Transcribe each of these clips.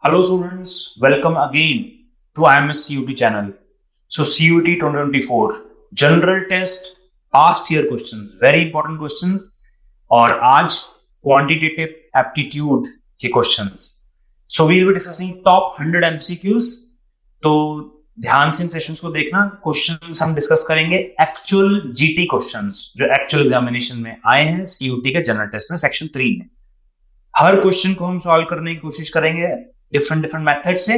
Hello students, welcome again to IMS CUT channel. So CUT 2024 general test past year questions, very important questions और आज quantitative aptitude के questions. So we will be discussing top 100 MCQs. तो ध्यान से इन sessions को देखना. Questions हम discuss करेंगे एक्चुअल जीटी क्वेश्चंस जो एक्चुअल एग्जामिनेशन में आए हैं CUT के जनरल टेस्ट में सेक्शन 3 में. हर क्वेश्चन को हम सॉल्व करने की कोशिश करेंगे डिफरेंट मेथड से,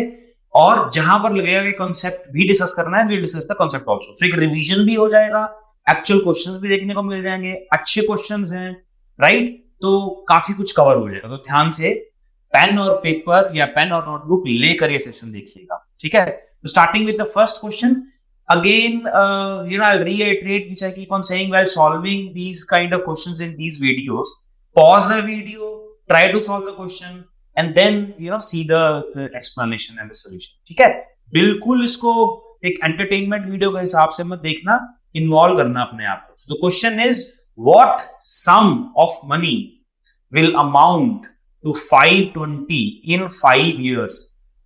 और जहां पर लगेगा कि कॉन्सेप्ट भी डिस्कस करना है, will discuss the concept also. So एक रिवीजन भी हो जाएगा, एक्चुअल क्वेश्चंस भी देखने को मिल जाएंगे, अच्छे क्वेश्चंस हैं, राइट? तो काफी कुछ कवर हो जाएगा. तो ध्यान से पेन और पेपर या पेन और नोटबुक लेकर ये सेशन देखिएगा, ठीक है? तो starting with the first question again, I'll reiterate which I keep on saying while solving these kind of questions in these videos. Pause the video, try to solve the question and then see the explanation and the solution. ठीक है? बिल्कुल इसको एक entertainment video के हिसाब से मत देखना, इन्वॉल्व करना अपने आप को. So the question is, what sum of money will amount to 520 in 5 years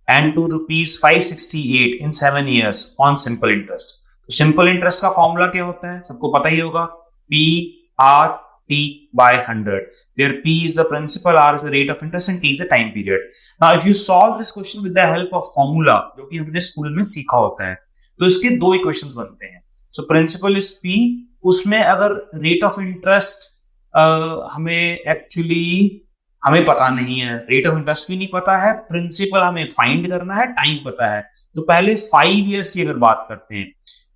and to rupees 568 in 7 years on simple interest? तो simple interest का फॉर्मूला क्या होता है? सबको पता ही होगा, PRT by 100, where P is the principal, R is the rate of interest and T is the time period. Now if you solve this question with the help of formula, जो कि हमने school में सीखा होता है, तो इसके दो इक्वेशंस बनते हैं. सो प्रिंसिपल इज P, उसमें अगर रेट ऑफ इंटरेस्ट हमें पता नहीं है, रेट ऑफ इंटरेस्ट भी नहीं पता है, प्रिंसिपल हमें फाइंड करना है, टाइम पता है. तो पहले 5 इयर्स की अगर बात करते हैं,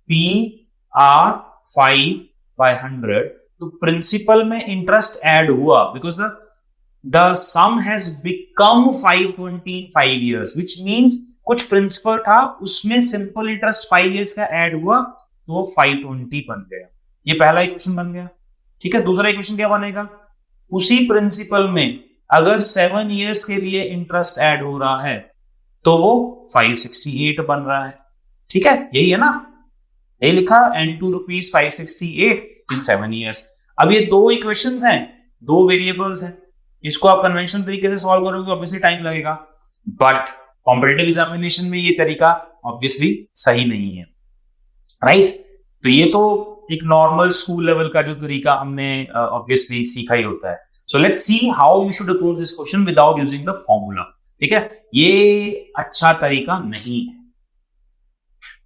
PR 5 by 100, तो प्रिंसिपल में इंटरेस्ट ऐड हुआ because the sum has become 520 in 5 years, which means कुछ प्रिंसिपल था, उसमें सिंपल इंटरेस्ट 5 इयर्स का ऐड हुआ, तो वो 520 बन गया. ये पहला इक्वेशन बन गया, ठीक है? दूसरा इक्वेशन क्या बनेगा? उसी प्रिंसिपल में अगर 7 इयर्स के लिए इंटरेस्ट ऐड हो रहा है तो वो 568 बन रहा है, ठीक है? यही है ना, यही लिखा, and to rupees 568 in 7 years. अब ये दो इक्वेशंस हैं, दो वेरिएबल्स हैं, इसको आप कन्वेंशनल तरीके से सॉल्व करोगे, ऑब्वियसली टाइम लगेगा, बट कॉम्पिटिटिव एग्जामिनेशन में ये तरीका ऑब्वियसली सही नहीं है, राइट? तो ये तो एक नॉर्मल स्कूल लेवल का जो तरीका हमने ऑब्वियसली सीखा ही होता है. So let's see how we should approach this question without using the formula. ठीक है, ये अच्छा तरीका नहीं है.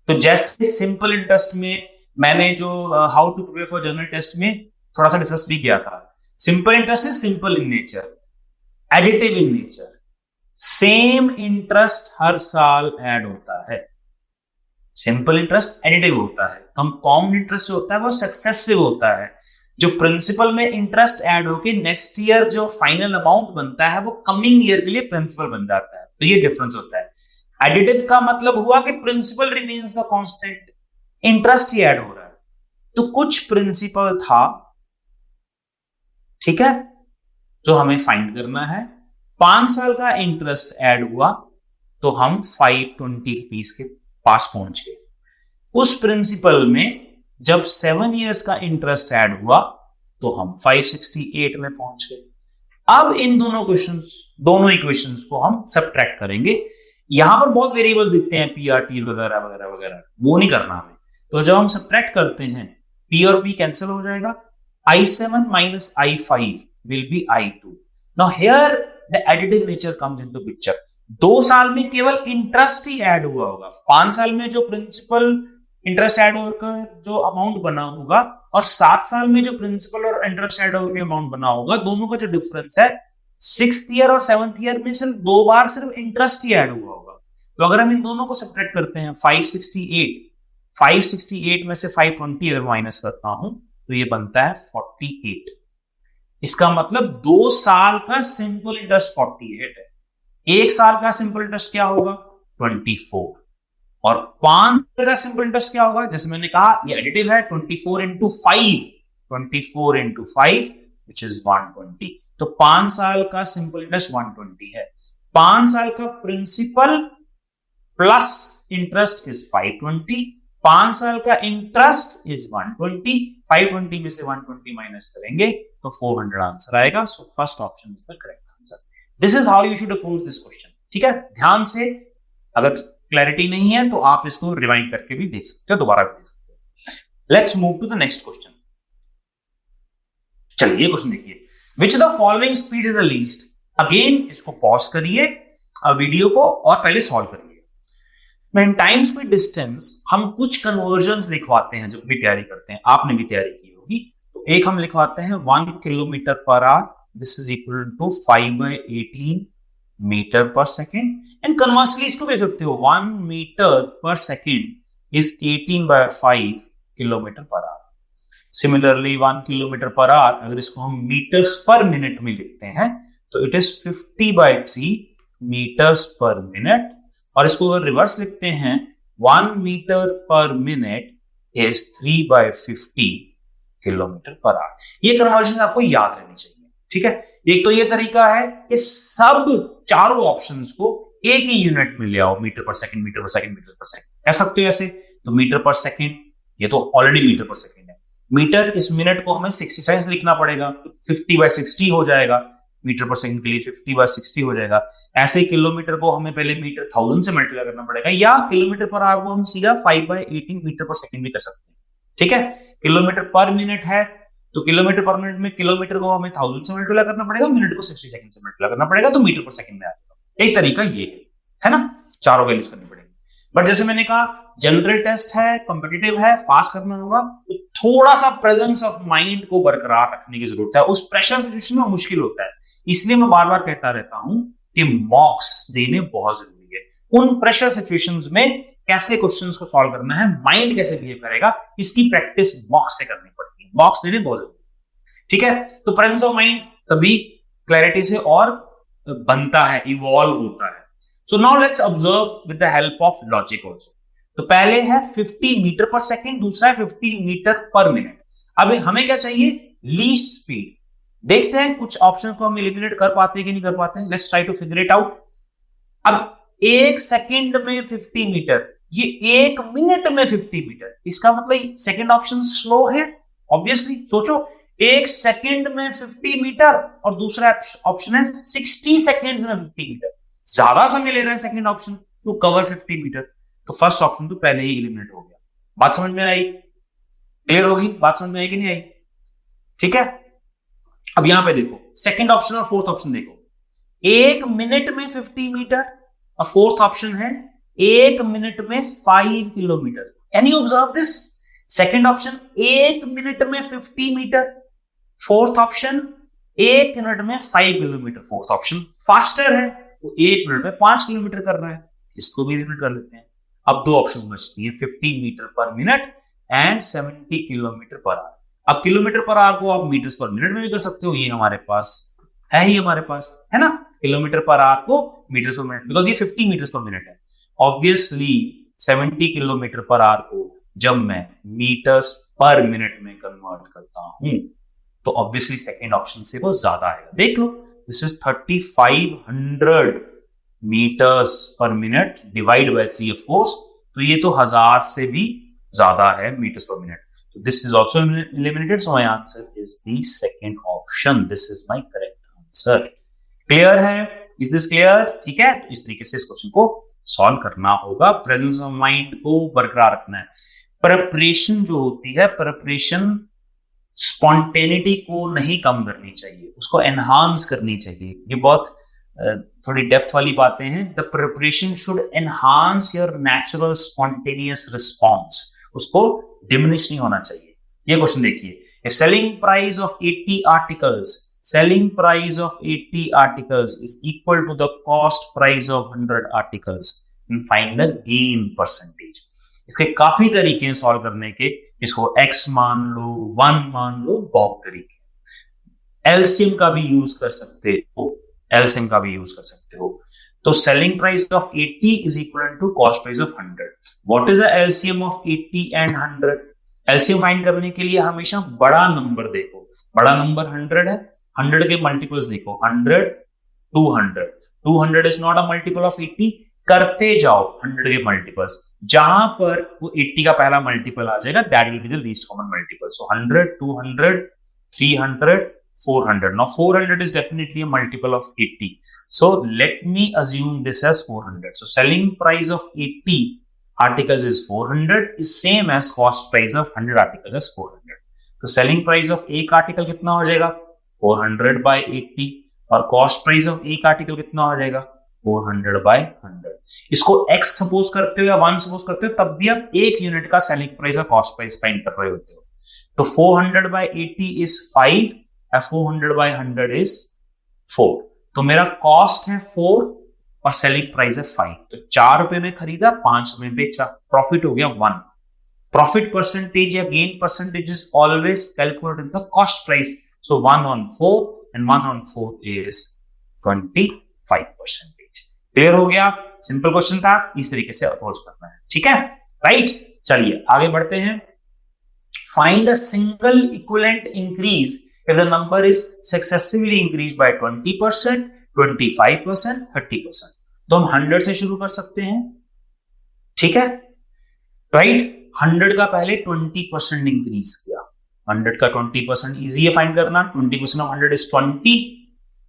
तो जैसे सिंपल इंटरेस्ट में मैंने जो how to prepare for general test में थोड़ा सा डिस्कस भी किया था. Simple interest is simple in nature, additive in nature. Same interest हर साल ऐड होता है. सिंपल इंटरेस्ट एडिटिव होता है, कंपाउंड इंटरेस्ट जो होता है वो सक्सेसिव होता है. जो प्रिंसिपल में इंटरेस्ट ऐड होके नेक्स्ट ईयर जो फाइनल अमाउंट बनता है वो कमिंग ईयर के लिए प्रिंसिपल बन जाता है. तो ये डिफरेंस होता है. एडिटिव का मतलब हुआ कि principal remains the constant, interest ही ऐड हो रहा है. तो कुछ प्रिंसिपल था, ठीक है, जो हमें फाइंड करना है. 5 साल का इंटरेस्ट ऐड हुआ तो हम 520 रुपीज के पास पहुंच गए. उस प्रिंसिपल में जब 7 इयर्स का इंटरेस्ट ऐड हुआ तो हम 568 में पहुंच गए. अब इन दोनों इक्वेशंस को हम सबट्रैक्ट करेंगे. यहां पर बहुत वेरिएबल्स दिखते हैं, PRT वगैरह वगैरह वगैरह, वो नहीं करना हमें. तो जब हम सबट्रैक्ट करते हैं, P और P कैंसिल हो जाएगा. I7 minus I5 will be I2. Now here the additive nature comes into picture. 2 साल में केवल इंटरेस्ट ही ऐड हुआ होगा. 5 साल में जो प्रिंसिपल इंटरेस्ट ऐड होकर जो अमाउंट बना होगा और 7 साल में जो प्रिंसिपल और इंटरेस्ट ऐड होकर अमाउंट बना होगा, दोनों का जो डिफरेंस है 6th ईयर और 7th ईयर में सिर्फ 2 बार सिर्फ इंटरेस्ट ही ऐड हुआ होगा. तो अगर हम इन दोनों को सब्ट्रैक्ट करते हैं, 568 में से 520 अगर माइनस करता हूं तो ये बनता है 48. इसका मतलब 2 साल का सिंपल इंटरेस्ट 48 है. 1 साल का सिंपल इंटरेस्ट क्या होगा? 24. और 5 साल का सिंपल इंटरेस्ट क्या होगा? जैसे मैंने कहा ये एडिटिव है, 24 into 5 which is 120. तो 5 साल का सिंपल इंटरेस्ट 120 है. 5 साल का प्रिंसिपल प्लस इंटरेस्ट इज 520. 5 साल का इंटरेस्ट इज 120. 520 में से 120 माइनस करेंगे तो 400 आंसर आएगा. So first option is the correct answer. This is how you should approach this question. ठीक है, ध्यान से, अगर क्लैरिटी नहीं है तो आप इसको रिवाइंड करके भी देख सकते हो, दोबारा भी देख सकते हो। Let's move to the next question. चलिए ये क्वेश्चन देखिए, which the following speed is the least. Again इसको पॉज करिए वीडियो को और पहले सॉल्व करिए। इन टाइम स्पीड डिस्टेंस हम कुछ कन्वर्जन लिखवाते हैं, जब भी तैयारी करते हैं, आपने भी तैयारी की होगी। तो एक हम लिखवाते हैं 1 kilometre per hour, this is equal to 5/18 metre per second. And conversely इसको भी सकते हो, 1 metre per second is 18/5 kilometre per hour. Similarly 1 kilometre per hour, अगर इसको हम मीटर्स पर मिनट में लिखते हैं तो it is 50/3 metres per minute. और इसको अगर रिवर्स लिखते हैं, 1 metre per minute is 3/50 kilometre per hour. ये कन्वर्जन आपको याद रहनी चाहिए, ठीक है। एक तो ये तरीका है कि सब चारों ऑप्शंस को एक ही यूनिट में ले आओ, मीटर पर सेकंड, मीटर पर सेकंड, मीटर पर सेकंड। कह सकते हो ऐसे, तो मीटर पर सेकंड, ये तो ऑलरेडी मीटर पर सेकंड है। मीटर, इस मिनट को हमें 60 सेकंड लिखना पड़ेगा, 50/60 हो जाएगा। मीटर पर सेकंड के लिए 50/60 हो जाएगा। ऐसे ही किलोमीटर को हमें पहले मीटर 1000 से मल्टीप्लाई करना पड़ेगा, या किलोमीटर पर आवर को हम सीधा 5/18 मीटर पर सेकंड भी कर सकते हैं, ठीक है। किलोमीटर पर मिनट है तो किलोमीटर पर मिनट में किलोमीटर को हमें 1000 से मल्टीप्लाई करना पड़ेगा, मिनट को 60 सेकंड से मल्टीप्लाई करना पड़ेगा, तो मीटर पर सेकंड में आ जाएगा। एक तरीका ये है ना, चारों वैल्यूज करनी पड़ेगी। बट जैसे मैंने कहा, जनरल टेस्ट है, कॉम्पिटिटिव है, फास्ट करना होगा, तो थोड़ा सा प्रेजेंस ऑफ माइंड को बरकरार रखने की जरूरत है। उस प्रेशर सिचुएशन में मुश्किल होता है, इसलिए मैं बार बार कहता रहता हूं कि मॉक्स देने बहुत जरूरी है। उन प्रेशर सिचुएशंस में कैसे क्वेश्चंस को सॉल्व करना है, माइंड कैसे बिहेव करेगा, इसकी प्रैक्टिस मॉक्स से करनी पड़ती है। मॉक्स देने बहुत जरूरी है, ठीक है। तो प्रेजेंस ऑफ माइंड तभी क्लैरिटी से और बनता है, इवॉल्व होता है। So now let's observe with the help of logic also. तो पहले है 50 मीटर पर सेकंड, दूसरा है 50 मीटर पर मिनट। अब हमें क्या चाहिए, लीस्ट स्पीड। देखते हैं कुछ ऑप्शंस को हम एलिमिनेट कर पाते हैं कि नहीं कर पाते हैं। Let's try to figure it out. अब 1 सेकंड में 50 मीटर, ये 1 मिनट में 50 मीटर, इसका मतलब सेकंड ऑप्शन स्लो है। ऑब्वियसली सोचो, 1 सेकंड में 50 मीटर और दूसरा ऑप्शन है 60 सेकंड्स में 50 मीटर। ज्यादा समय ले रहा है second option to cover 50 metre, तो फर्स्ट ऑप्शन तो पहले ही एलिमिनेट हो गया। बात समझ में आई? क्लियर होगी? बात समझ में आई कि नहीं आई? ठीक है। अब यहां पे देखो, सेकंड ऑप्शन और फोर्थ ऑप्शन देखो। 1 मिनट में 50 मीटर और फोर्थ ऑप्शन है 1 मिनट में 5 kilometre. Can you observe this? Second option 1 minute में 50 मीटर, फोर्थ ऑप्शन 1 मिनट में 5 किलोमीटर। फोर्थ ऑप्शन फास्टर है, वो 1 मिनट में 5 किलोमीटर कर रहा है, इसको भी एलिमिनेट कर लेते हैं। अब दो ऑप्शन बचती हैं, 50 metre per minute and 70 kilometre per hour. अब किलोमीटर पर आवर को आप मीटर्स पर मिनट में भी कर सकते हो, ये हमारे पास है ही, हमारे पास है ना, किलोमीटर पर आवर को मीटर्स पर मिनट, बिकॉज ये 50 मीटर्स पर मिनट है। ऑब्वियसली 70 किलोमीटर पर आवर को जब मैं मीटर्स पर मिनट में कन्वर्ट करता हूं तो ऑब्वियसली सेकेंड ऑप्शन से वो ज्यादा आएगा। देख लो, this is 3500 meters per minute divide by 3 of course, तो ये तो 1000 से भी ज्यादा है metres per minute. So this is also eliminated, so my answer is the second option. This is my correct answer. Clear है? Is this clear? ठीक है, तो इस तरीके से इस क्वेश्चन को सॉल्व करना होगा। प्रेजेंस ऑफ माइंड को बरकरार रखना है। प्रिपरेशन जो होती है, प्रिपरेशन स्पॉन्टेनिटी को नहीं कम करनी चाहिए, उसको एनहांस करनी चाहिए। ये बहुत थोड़ी डेप्थ वाली बातें हैं। The preparation should enhance your natural spontaneous response, उसको डिमिनिश नहीं होना चाहिए। ये क्वेश्चन देखिए, if selling price of 80 articles, selling price of 80 articles is equal to the cost price of 100 articles, find the gain percentage. इसके काफी तरीके हैं सॉल्व करने के, इसको x मान लो, 1 मान लो, बहुत तरीके। एलसीएम का भी यूज कर सकते हो, एलसीएम का भी यूज कर सकते हो। तो selling price of 80 is equal to cost price of 100। What is the LCM of 80 and 100? LCM फाइंड करने के लिए हमेशा बड़ा नंबर देखो। बड़ा नंबर 100 है, 100 के मल्टीपल्स देखो, 100, 200। 200 is not a multiple of 80, करते जाओ 100 के मल्टीपल्स, जहां पर वो 80 का पहला मल्टीपल आ जाएगा, that will be the least common multiple. So 100, 200, 300, 400. Now 400 is definitely a multiple of 80. So let me assume this as 400. So selling price of 80 articles is 400 is same as cost price of 100 articles as 400. तो selling price of एक article कितना हो जाएगा 400 by 80 और cost price of एक article कितना हो जाएगा 400 by 100. इसको x सपोज करते हो या 1 सपोज करते हो तब भी आप एक यूनिट का सेलिंग प्राइस और कॉस्ट प्राइस फाइंड कर रहे होते हो. तो 400 by 80 is 5 और 400 by 100 is 4. तो मेरा कॉस्ट है 4 और सेलिंग प्राइस है 5. तो 4 रुपए में खरीदा 5 रुपए में बेचा, प्रॉफिट हो गया 1. Profit percentage या gain percentage is always calculated in the cost price. So 1 on 4 and 1 on 4 is 25%. Clear हो गया? सिंपल क्वेश्चन था, इस तरीके से अप्रोच करना है. ठीक है, राइट. चलिए आगे बढ़ते हैं. Find a single equivalent increase if the number is successively increased by 20%, 25%, 30%. तो हम 100 से शुरू कर सकते हैं. ठीक है, राइट. 100 का पहले 20% इंक्रीज किया. 100 का 20% इजी है फाइंड करना. 20% ऑफ 100 इज 20,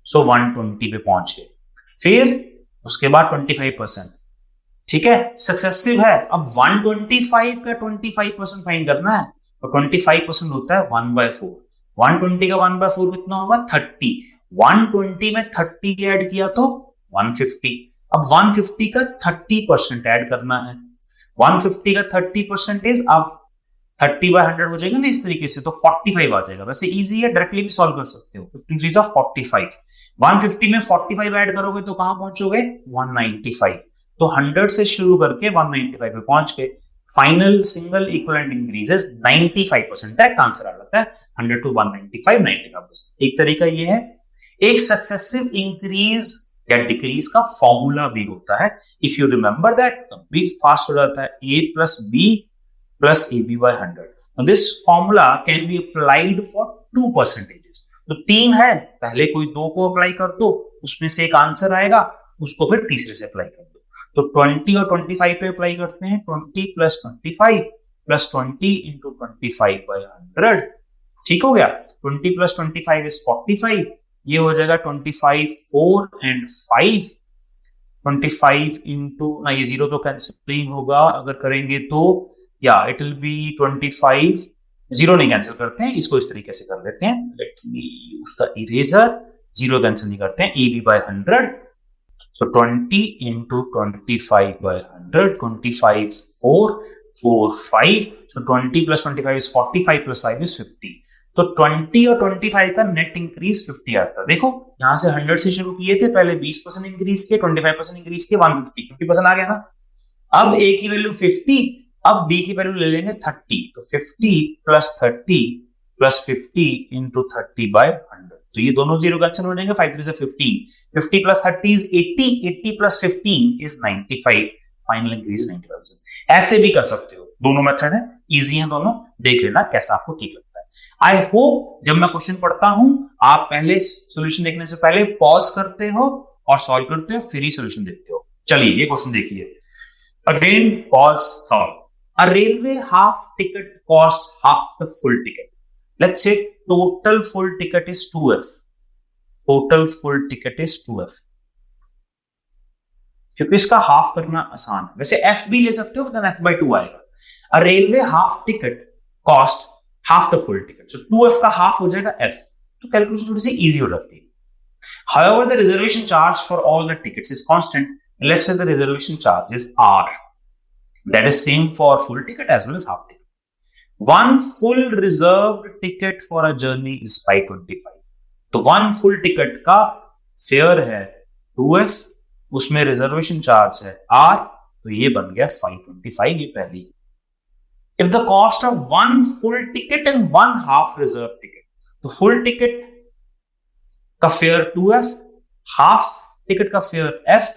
सो 120 पे पहुंच गए. फिर उसके बाद 25%. ठीक है, सक्सेसिव है. अब 125 का 25% फाइंड करना है और 25% होता है 1/4. 120 का 1/4 कितना होगा 30. 120 में 30 ऐड किया तो 150. अब 150 का 30% ऐड करना है. 150 का 30% अब 30/100 हो जाएगा ना इस तरीके से, तो 45 आ जाएगा. वैसे इजी है, डायरेक्टली भी सॉल्व कर सकते हो. 15 3 45. 150 में 45 ऐड करोगे तो कहां पहुंचोगे 195. तो 100 से शुरू करके 195 पे पहुंच के final single equivalent increase is 95%. Direct answer आ जाता है 100 to 195, 95%. एक तरीका ये है. एक सक्सेसिव इंक्रीज या डिक्रीज का फॉर्मूला भी होता है. इफ यू रिमेंबर दैट भी फास्ट हो जाता है. a plus b plus ab by 100. Now this formula can be applied for 2 percentages. तो 3 है, पहले कोई 2 को अप्लाई कर दो, उसमें से एक आंसर आएगा, उसको फिर तीसरे से अप्लाई कर दो. तो 20 और 25 पे अप्लाई करते हैं. 20 plus 25 plus 20 into 25 by 100. ठीक हो गया. 20 plus 25 is 45. ये हो जाएगा 25 4 and 5. 25 into ना ये 0 तो कैंसिल होगा अगर करेंगे तो, या इट विल बी 25. 0 नहीं कैंसिल करते हैं, इसको इस तरीके से कर लेते हैं. Let me use the eraser. 0 cancel नहीं करते हैं. ab by 100. So 20 into 25 by 100. 25 4 4 5. So 20 plus 25 is 45 plus 5 is 50. तो 20 और 25 का नेट इंक्रीज 50 आता है. देखो यहां से 100 से शुरू किए थे, पहले 20% इंक्रीज किए, 25% इंक्रीज किए, 150 50% आ गया ना. अब a की वैल्यू 50, अब b की वैल्यू ले लेंगे 30. तो 50 plus 30 plus 50 into 30 by 100. तो ये दोनों जीरो कैंसिल हो जाएंगे. 5 3 से 15. 50 plus 30 is 80. 80 plus 15 is 95. Final increase 95%. ऐसे भी कर सकते हो. दोनों मेथड है, इजी है दोनों. देख लेना कैसा आपको ठीक लगता है. आई होप जब मैं क्वेश्चन पढ़ता हूं आप पहले सॉल्यूशन देखने से पहले पॉज करते हो और सॉल्व करते हो, फिर ही सॉल्यूशन देखते हो. चलिए ये क्वेश्चन देखिए. Again pause, solve. A railway half ticket costs half the full ticket. Let's say total full ticket is 2f. Total full ticket is 2f. क्योंकि इसका हाफ करना आसान है. वैसे f भी ले सकते हो, then f by 2 आएगा. A railway half ticket cost half the full ticket. So 2f का हाफ हो जाएगा f. तो कैलकुलेशन थोड़ी सी इजी हो जाती है. However, the reservation charge for all the tickets is constant. Let's say the reservation charge is r. That is same for full ticket as well as half ticket. One full reserved ticket for a journey is 525. तो one full ticket का fair है 2f, उसमें reservation charge है r, तो ये बन गया 525. ये पहली. If the cost of one full ticket and one half reserved ticket, तो full ticket का फेयर 2f, half ticket का फेयर f,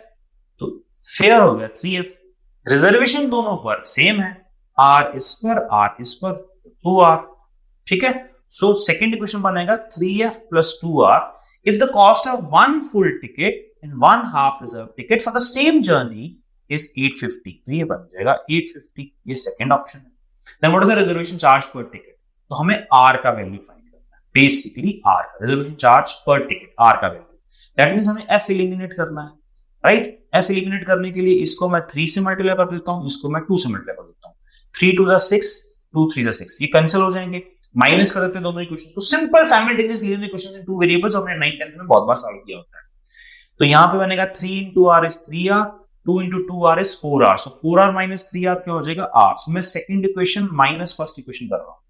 तो फेयर हो गया 3f. रिजर्वेशन दोनों पर सेम है, r इस पर 2r. ठीक है. सो सेकेंड इक्वेशन बनेगा 3f plus 2r if the cost of one full ticket and one half reserve ticket for the same journey is 850. तो ये बन जाएगा 850. ये सेकेंड ऑप्शन है. Then what is the reservation charge per ticket? तो हमें r का value find करना है. बेसिकली आर, रिजर्वेशन चार्ज पर टिकट, आर का वैल्यू। दैट मींस हमें एफ एलिमिनेट करना है, राइट। एफ एलिमिनेट करने के लिए इसको मैं 3 से मल्टीप्लाई कर देता हूं, इसको मैं 2 से मल्टीप्लाई कर देता हूं। 3 2 6, 2 3 6, ये कैंसिल हो जाएंगे, माइनस कर देते हैं दोनों इक्वेशन को। सिंपल साइमल्टेनियस लीनियर इक्वेशंस इन टू वेरिएबल्स हमने 9th 10th में बहुत बार सॉल्व किया होता है। तो यहां पे बनेगा 3 into r is 3r, 2 into 2r is 4r, so 4r minus 3r क्या हो जाएगा r। so मैं second equation minus first equation कर रहा हूं,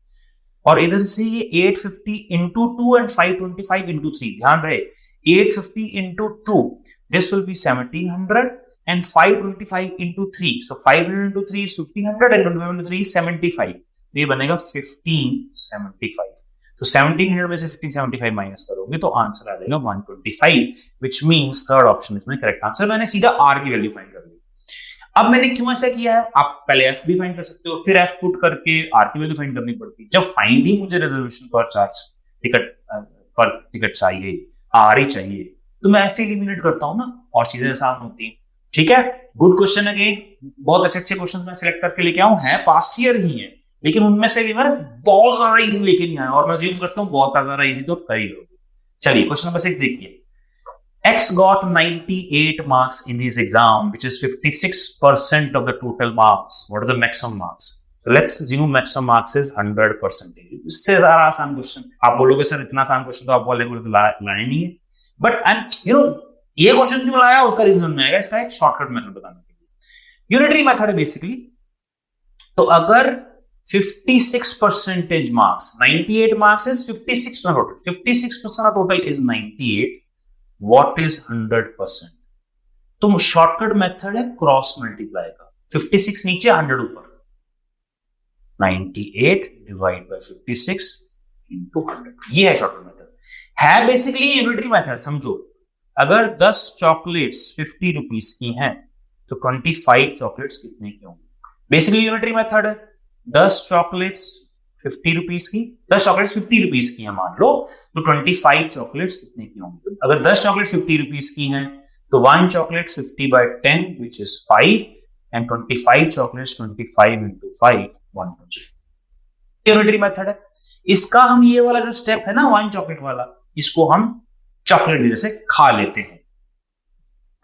और इधर से ये 850 into 2 and 525 into 3, ध्यान रहे 850 into 2 this will be 1700 and 525 into 3, so 500 into 3 is 1500 and 25 into 3 is 75, तो ये बनेगा 1575। तो 1700 में से 1575 माइनस करोगे तो आंसर आ जाएगा 125, which means थर्ड ऑप्शन इसमें करेक्ट आंसर। मैंने सीधा r की वैल्यू फाइंड कर ली। अब मैंने क्यों ऐसा किया है, आप पहले f भी फाइंड कर सकते हो, फिर f पुट करके r की वैल्यू फाइंड करनी पड़ती है। जब फाइंड ही मुझे रिजर्वेशन पर चार्ज टिकट चाहिए, r ही चाहिए, तो मैं f एलिमिनेट करता हूं ना, और चीजें आसान होती हैं। ठीक है, गुड क्वेश्चन अगेन, बहुत अच्छे अच्छे क्वेश्चंस मैं सिलेक्ट करके लेके आऊं, है पास्ट ईयर ही है, लेकिन उनमें से भी मैंने बहुत ज्यादा इजी लेके नहीं आया, और मैं अज्यूम करता हूं बहुत ज्यादा इजी तो कर ही लोगे। चलिए क्वेश्चन नंबर 6 देखिए। X got 98 marks in his exam, which is 56% of the total marks. What are the maximum marks? So let's assume maximum marks is 100%. इससे ज्यादा आसान क्वेश्चन, आप बोलोगे सर इतना आसान क्वेश्चन तो आप बोलेंगे तो लाए नहीं है, बट ये क्वेश्चन क्यों लाया उसका रीजन में आएगा, इसका एक शॉर्टकट मेथड बताने के लिए। यूनिटरी मेथड है बेसिकली। तो अगर 56% marks, 98 marks is 56% total. 56% of total is 98. What is 100%? तो शॉर्टकट मेथड है क्रॉस मल्टीप्लाई का। 56 नीचे 100 ऊपर, 98 डिवाइड बाय 56 into 100, ये है शॉर्टकट मेथड। है बेसिकली यूनिटरी मेथड। समझो अगर 10 चॉकलेट्स 50 रुपीज की हैं तो 25 चॉकलेट्स कितने की होंगी? बेसिकली यूनिटरी मेथड है। 10 चॉकलेट्स 50 रुपीज की, 10 चॉकलेट्स 50 रुपीज की है मान लो, तो 25 चॉकलेट्स कितने की होंगी? अगर 10 चॉकलेट 50 रुपीज की हैं तो 1 chocolate 50 by 10 which is 5 and 25 chocolates 25 into 5 120। Unitary method है। इसका हम ये वाला जो स्टेप है ना 1 चॉकलेट वाला, इसको हम चॉकलेट धीरे से खा लेते हैं।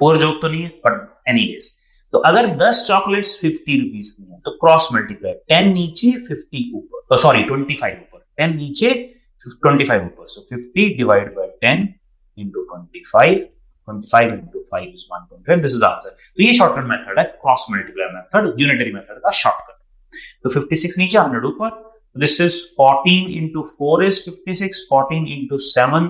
पूरा जोक तो नहीं है बट एनीवेज। तो अगर 10 चॉकलेट्स 50 रुपीज की हैं तो क्रॉस मल्टीप्लाई, 10 नीचे 50 ऊपर, सॉरी 25 ऊपर, 10 नीचे 25 ऊपर, सो 50 divide by 10 into 25, 25 into 5 is 125, this is the answer. तो ये शॉर्टकट मेथड है, cross multiply method, unitary method का शॉर्टकट। तो 56 नीचे 100 ऊपर, this is 14 into 4 is 56, 14 into 7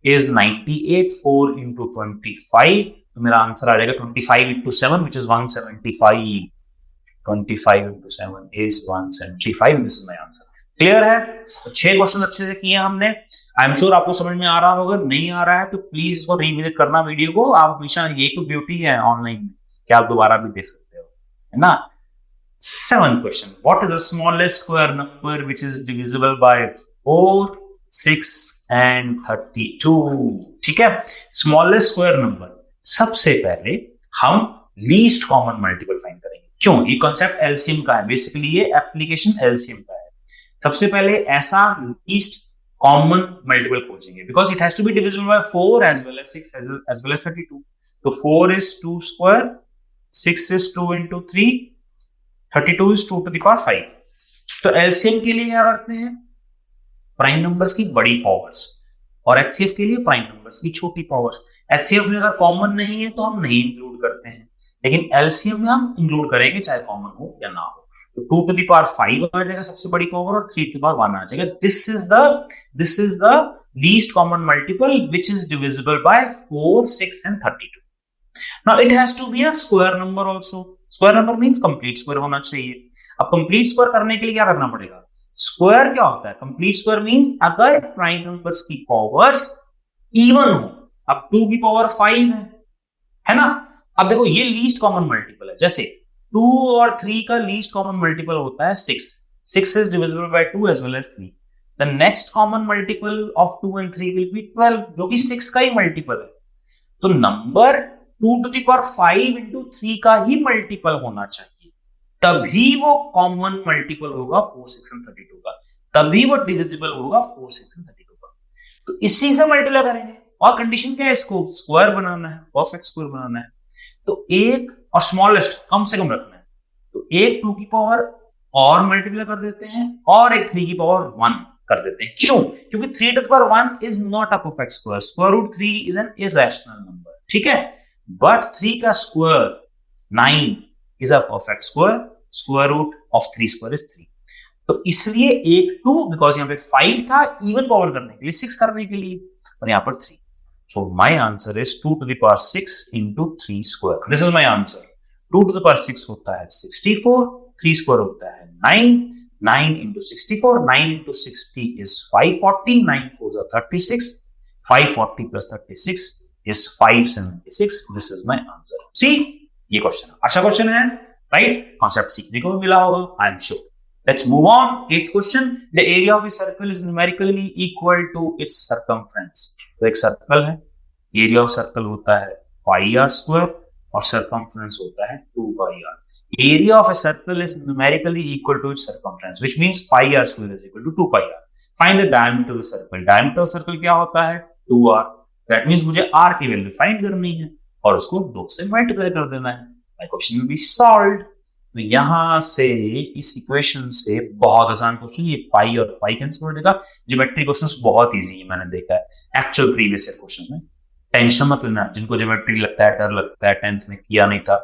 is 98, 4 into 25, तो मेरा आंसर आ जाएगा 25 into 7 which is 175, 25 into 7 is 175, this is my answer। Clear है? तो 6 क्वेश्चन अच्छे से किए हमने। आई एम श्योर आपको समझ में आ रहा होगा, नहीं आ रहा है तो प्लीज इसको रिविजिट करना वीडियो को। आप हमेशा, ये तो ब्यूटी है ऑनलाइन में कि आप दोबारा भी देख सकते हो, है ना। 7th question, what is the smallest square number which is divisible by 4, 6 and 32। ठीक है, स्मॉलेस्ट स्क्वायर नंबर। सबसे पहले हम लीस्ट कॉमन मल्टीपल फाइंड करेंगे। क्यों? ये कॉन्सेप्ट एलसीएम का है, बेसिकली ये एप्लीकेशन एलसीएम का है। सबसे पहले ऐसा लीस्ट कॉमन मल्टीपल खोजेंगे, because it has to be divisible by 4 as well as 6 as well as 32। तो 4 is 2 square, 6 is 2 into 3, 32 is 2 to the power 5। तो एलसीएम के लिए क्या करते हैं? प्राइम नंबर्स की बड़ी पावर्स, और एचसीएफ के लिए प्राइम नंबर्स की छोटी पावर्स। एचसीएफ में अगर कॉमन नहीं है तो हम नहीं इंक्लूड करते हैं, लेकिन एलसीएम में हम इंक्लूड करेंगे चाहे कॉमन हो या ना हो। तो 2 to the power 5 आ जाएगा सबसे बड़ी पावर, और 3 to the power 1 आ जाएगा। This is the least common multiple which is divisible by 4, 6 and 32। Now it has to be a square number also. Square number means complete square होना चाहिए। अब complete square करने के लिए क्या करना पड़ेगा? स्क्वायर क्या होता है? कंप्लीट स्क्वायर मींस अगर प्राइम नंबर्स की पावर्स इवन हो। अब 2 की पावर 5 है ना। अब देखो ये लीस्ट कॉमन मल्टीपल है, जैसे 2 और 3 का लीस्ट कॉमन मल्टीपल होता है 6। 6 is divisible by 2 as well as 3। The next common multiple of 2 and 3 will be 12, जो कि 6 का ही मल्टीपल है। तो number 2 to the power 5 into 3 का ही मल्टीपल होना चाहिए, तभी वो कॉमन मल्टीपल होगा 4, 6 and 32 का, तभी वो डिविजिबल होगा 4, 6 and 32 का। तो इसी से मल्टीप्लाई करेंगे और कंडीशन क्या है, इसको स्क्वायर बनाना है, परफेक्ट स्क्वायर बनाना है। तो एक और स्मॉलेस्ट कम से कम रखना है, तो एक 2 की पावर और मल्टीप्लाई कर देते हैं और एक 3 की पावर 1 कर देते हैं। क्यों? क्योंकि 3 to the power 1 is not a perfect square, square root 3 is an irrational number, ठीक है। बट 3 का square 9 is a perfect square, square root of 3 square is 3। तो इसलिए एक 2 बिकॉज यहां पे 5 था इवन पावर करने के लिए, 6 करने के लिए, और यहां पर 3। So my answer is 2 to the power 6 into 3 square. This is my answer. 2 to the power 6 होता है 64, 3 square होता है 9, 9 into 64, 9 into 60 is 540, 9 4s are 36, 540 plus 36 is 576. This is my answer. See, ये क्वेश्चन अच्छा क्वेश्चन है, right? Concept सीखने को भी मिला होगा, I am sure. Let's move on. 8th question. The area of a circle is numerically equal to its circumference. तो एक सर्कल है, एरिया ऑफ सर्कल होता है पाई आर स्क्वायर और सर्कमफ्रेंस होता है 2 pi r. Area of a circle is numerically equal to its circumference, which means pi r square is equal to 2 pi r. Find the diameter of the circle. Diameter of circle क्या होता है? 2r। That means मुझे r की value find करनी है और उसको 2 से मल्टीप्लाई कर देना है। My question will be solved. तो यहां से इस इक्वेशन से बहुत आसान क्वेश्चन, ये पाई और पाई कैंसिल हो जाएगा। ज्योमेट्री क्वेश्चंस बहुत इजी है, मैंने देखा है एक्चुअल प्रीवियस ईयर क्वेश्चंस में। टेंशन मत लेना, जिनको ज्योमेट्री लगता है, डर लगता है, 10th में किया नहीं था,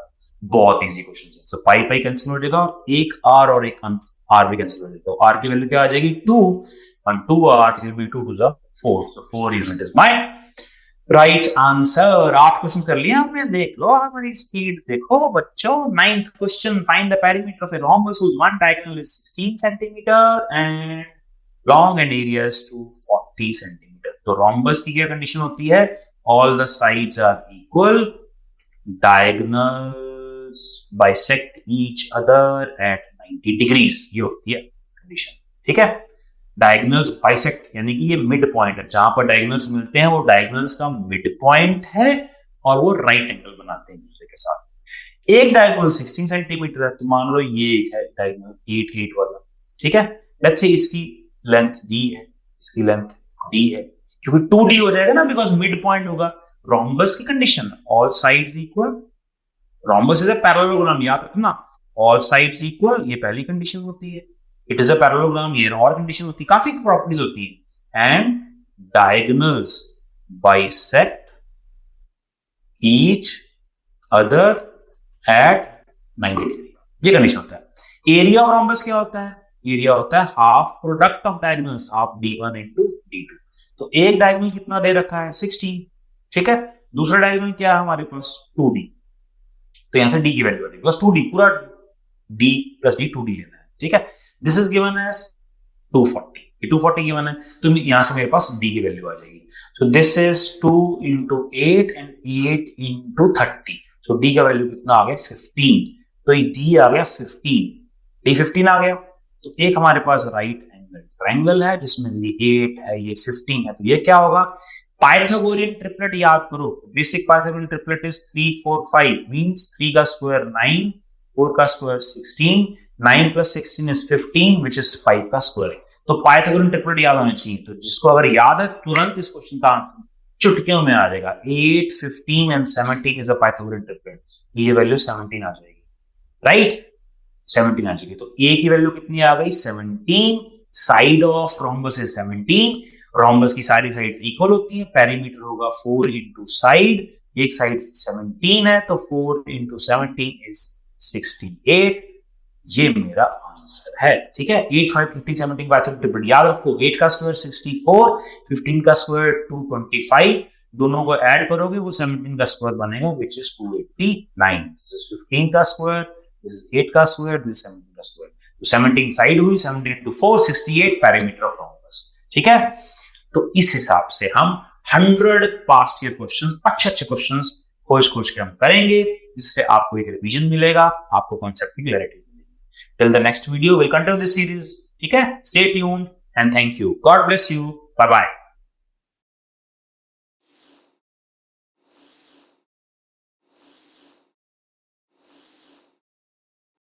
बहुत इजी क्वेश्चन है। सो पाई पाई कैंसिल हो जाएगा और एक आर और एक आर भी कैंसिल हो जाएगा। तो आर की वैल्यू क्या आ जाएगी? 2 and 2r will be 2 to the 4, so 4 unit is my right answer. 8 question कर लिया हमने, देख लो हमारी स्पीड देखो बच्चों। 9th question, find the perimeter of a rhombus whose one diagonal is 16 centimetre and long and area is 240 centimetre. तो rhombus की क्या कंडीशन होती है? All the sides are equal, diagonals bisect each other at 90 degrees, ये होती है condition, ठीक है। डायगोनल्स बाइसेक्ट यानी कि ये मिड पॉइंट है, जहां पर डायगोनल्स मिलते हैं वो डायगोनल्स का मिड पॉइंट है और वो राइट एंगल बनाते हैं दूसरे के साथ। एक डायगोनल 16 सेंटीमीटर है, तो मान लो ये एक है डायगोनल 8 8 वाला, ठीक है। लेट्स से इसकी लेंथ d है, इसकी लेंथ d है, क्योंकि 2d हो जाएगा ना, बिकॉज मिड पॉइंट होगा। रोम्बस की condition, all sides equal, rhombus is a parallelogram, याद रखना, ऑल साइड्स इक्वल, ये पहली कंडीशन होती है। इट इज अ पैरेललोग्राम, ये और कंडीशन होती है, काफी प्रॉपर्टीज होती है। And diagonals bisect each other at 90 degree, ये कंडीशन होता है। एरिया ऑफ रोम्बस क्या होता है? एरिया होता है half product of diagonals, half d1 into d2। तो एक डायगोनल कितना दे रखा है? 16, ठीक है। दूसरा डायगोनल क्या है हमारे पास? 2d। तो यहां से d की वैल्यू आ जाएगी, बिकॉज़ 2d पूरा d plus d 2d लेना है, ठीक है। दिस इज गिवन एज 240, ये 240 गिवन है, तो यहां से मेरे पास d की वैल्यू आ जाएगी। So this is 2 into 8 and 8 into 30। So d का वैल्यू कितना आ गया? 15। तो ये d आ गया 15, d 15 आ गया। तो एक हमारे पास राइट एंगल ट्रायंगल है जिसमें ये 8 है, ये 15 है, तो ये क्या होगा? पाइथागोरियन ट्रिपलेट याद करो। Basic Pythagorean triplet is 3 4 5 means 3 का स्क्वायर 9, 4 का square 16, 9 plus 16 is 15 which is 5 का स्क्वायर। तो पाइथागोरियन ट्रिपलेट याद होना चाहिए, तो जिसको अगर याद है तुरंत इस क्वेश्चन का आंसर चुटकियों में आ जाएगा। 8 15 and 17 is a Pythagorean triplet, ये वैल्यू 17 आ जाएगी, राइट? 17 आ जाएगी। तो a की वैल्यू कितनी आ गई? 17। Side of rhombus is 17, rhombus की सारी साइड्स इक्वल होती है, पेरीमीटर होगा 4 into साइड, एक साइड 17 है, तो 4 into 17 is 68। ये मेरा आंसर है, ठीक है। 8 5 15 17 पाइथागोरियन ट्रिपलेट याद रखो। 8 का स्क्वायर 64, 15 का स्क्वायर 225, दोनों को ऐड करोगे वो 17 का स्क्वायर बनेगा which is 289। This is 15 का स्क्वायर, this is 8 का स्क्वायर, this is 17 का स्क्वायर। तो 17 साइड हुई, 17 into 4 68 पेरीमीटर ऑफ रोम्बस, ठीक है। तो इस हिसाब से हम 100 पास्ट ईयर क्वेश्चंस, अच्छे क्वेश्चंस खोज के हम करेंगे, जिससे आपको एक रिवीजन मिलेगा, आपको कॉन्सेप्ट की क्लैरिटी मिलेगी। Till the next video will continue this series, ठीक है। Stay tuned and thank you. God bless you. Bye bye.